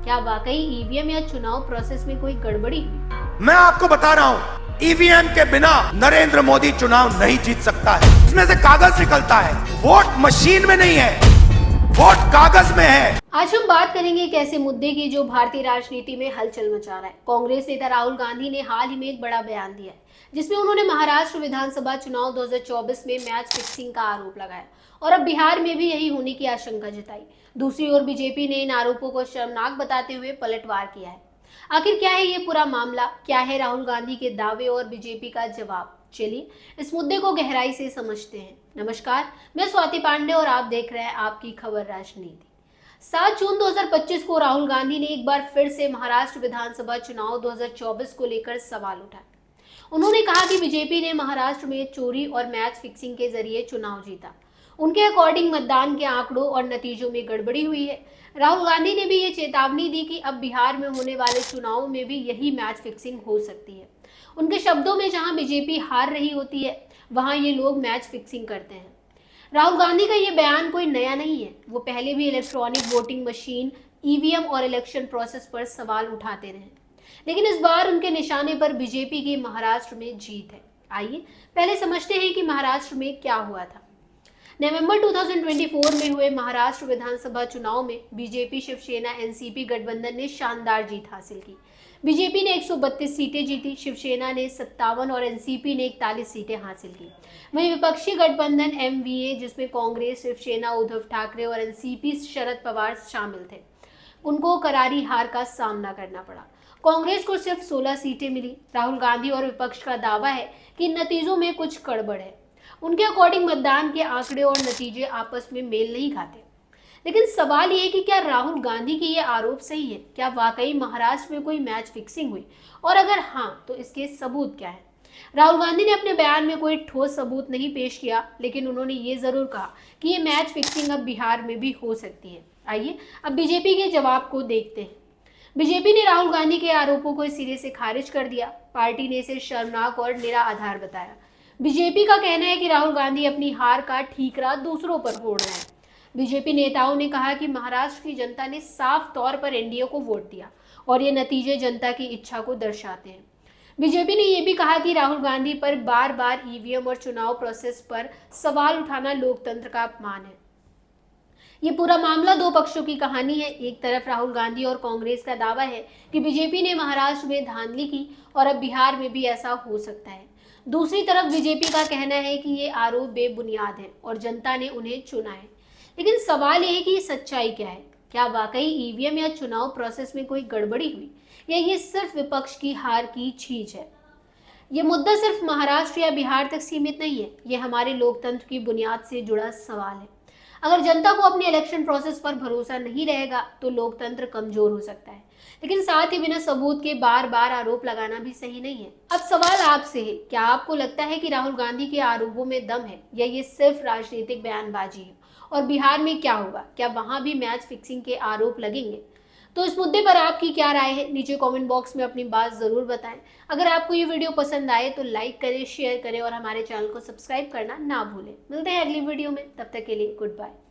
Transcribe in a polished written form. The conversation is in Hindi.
क्या वाकई ईवीएम या चुनाव प्रोसेस में कोई गड़बड़ी हुई? मैं आपको बता रहा हूँ, ईवीएम के बिना नरेंद्र मोदी चुनाव नहीं जीत सकता है। इसमें से कागज निकलता है, वोट मशीन में नहीं है, वोट कागज में है। आज हम बात करेंगे एक ऐसे मुद्दे की जो भारतीय राजनीति में हलचल मचा रहा है। कांग्रेस नेता राहुल गांधी ने हाल ही में एक बड़ा बयान दिया है, जिसमें उन्होंने महाराष्ट्र विधानसभा चुनाव 2024 में मैच फिक्सिंग का आरोप लगाया और अब बिहार में भी यही होने की आशंका जताई। दूसरी ओर बीजेपी ने इन आरोपों को शर्मनाक बताते हुए पलटवार किया है। आखिर क्या है ये पूरा मामला, क्या है राहुल गांधी के दावे और बीजेपी का जवाब? चलिए इस मुद्दे को गहराई से समझते हैं। नमस्कार, मैं स्वाति पांडे और आप देख रहे हैं आपकी खबर राजनीति। 7 जून 2025 को राहुल गांधी ने एक बार फिर से महाराष्ट्र विधानसभा चुनाव 2024 को लेकर सवाल उठाए। उन्होंने कहा कि बीजेपी ने महाराष्ट्र में चोरी और मैच फिक्सिंग के जरिए चुनाव जीता। उनके अकॉर्डिंग मतदान के आंकड़ों और नतीजों में गड़बड़ी हुई है। राहुल गांधी ने भी ये चेतावनी दी कि अब बिहार में होने वाले चुनाव में भी यही मैच फिक्सिंग हो सकती है। उनके शब्दों में, जहां बीजेपी हार रही होती है वहां ये लोग मैच फिक्सिंग करते हैं। राहुल गांधी का ये बयान कोई नया नहीं है। वो पहले भी इलेक्ट्रॉनिक वोटिंग मशीन, ईवीएम और इलेक्शन प्रोसेस पर सवाल उठाते रहे, लेकिन इस बार उनके निशाने पर बीजेपी की महाराष्ट्र में जीत है। आइए पहले समझते हैं कि महाराष्ट्र में क्या हुआ था। नवंबर 2024 में हुए महाराष्ट्र विधानसभा चुनाव में बीजेपी, शिवसेना, एनसीपी गठबंधन ने शानदार जीत हासिल की। बीजेपी ने 132 सीटें जीती, शिवसेना ने 57 और एनसीपी ने 41 सीटें हासिल की। वहीं विपक्षी गठबंधन एमवीए, जिसमें कांग्रेस, शिवसेना, उद्धव ठाकरे और एनसीपी शरद पवार शामिल थे, उनको करारी हार का सामना करना पड़ा। कांग्रेस को सिर्फ 16 सीटें मिली। राहुल गांधी और विपक्ष का दावा है कि नतीजों में कुछ गड़बड़ है। उनके अकॉर्डिंग मतदान के आंकड़े और नतीजे आपस में मेल नहीं खाते। लेकिन सवाल ये है कि क्या राहुल गांधी की ये आरोप सही है? क्या वाकई महाराष्ट्र में कोई मैच फिक्सिंग हुई? और अगर हाँ, तो इसके सबूत क्या है? राहुल गांधी ने अपने बयान में कोई ठोस सबूत नहीं पेश किया, लेकिन उन्होंने ये जरूर कहा कि ये मैच फिक्सिंग अब बिहार में भी हो सकती है। आइए अब बीजेपी के जवाब को देखते हैं। बीजेपी ने राहुल गांधी के आरोपों को सिरे से खारिज कर दिया। पार्टी ने इसे शर्मनाक और निरा आधार बताया। बीजेपी का कहना है कि राहुल गांधी अपनी हार का ठीकरा दूसरों पर फोड़ रहे हैं। बीजेपी नेताओं ने कहा कि महाराष्ट्र की जनता ने साफ तौर पर एनडीए को वोट दिया और ये नतीजे जनता की इच्छा को दर्शाते हैं। बीजेपी ने यह भी कहा कि राहुल गांधी पर बार बार ईवीएम और चुनाव प्रोसेस पर सवाल उठाना लोकतंत्र का अपमान है। ये पूरा मामला दो पक्षों की कहानी है। एक तरफ राहुल गांधी और कांग्रेस का दावा है कि बीजेपी ने महाराष्ट्र में धांधली की और अब बिहार में भी ऐसा हो सकता है। दूसरी तरफ बीजेपी का कहना है कि ये आरोप बेबुनियाद है और जनता ने उन्हें चुना है। लेकिन सवाल ये है कि सच्चाई क्या है? क्या वाकई ईवीएम या चुनाव प्रोसेस में कोई गड़बड़ी हुई, या ये सिर्फ विपक्ष की हार की छींच है? ये मुद्दा सिर्फ महाराष्ट्र या बिहार तक सीमित नहीं है, ये हमारे लोकतंत्र की बुनियाद से जुड़ा सवाल है। अगर जनता को अपने इलेक्शन प्रोसेस पर भरोसा नहीं रहेगा तो लोकतंत्र कमजोर हो सकता है। लेकिन साथ ही बिना सबूत के बार बार आरोप लगाना भी सही नहीं है। अब सवाल आपसे है, क्या आपको लगता है कि राहुल गांधी के आरोपों में दम है, या ये सिर्फ राजनीतिक बयानबाजी है? और बिहार में क्या होगा? क्या वहां भी मैच फिक्सिंग के आरोप लगेंगे? तो इस मुद्दे पर आपकी क्या राय है? नीचे कमेंट बॉक्स में अपनी बात जरूर बताएं। अगर आपको ये वीडियो पसंद आए तो लाइक करें, शेयर करें और हमारे चैनल को सब्सक्राइब करना ना भूलें। मिलते हैं अगली वीडियो में, तब तक के लिए गुड बाय।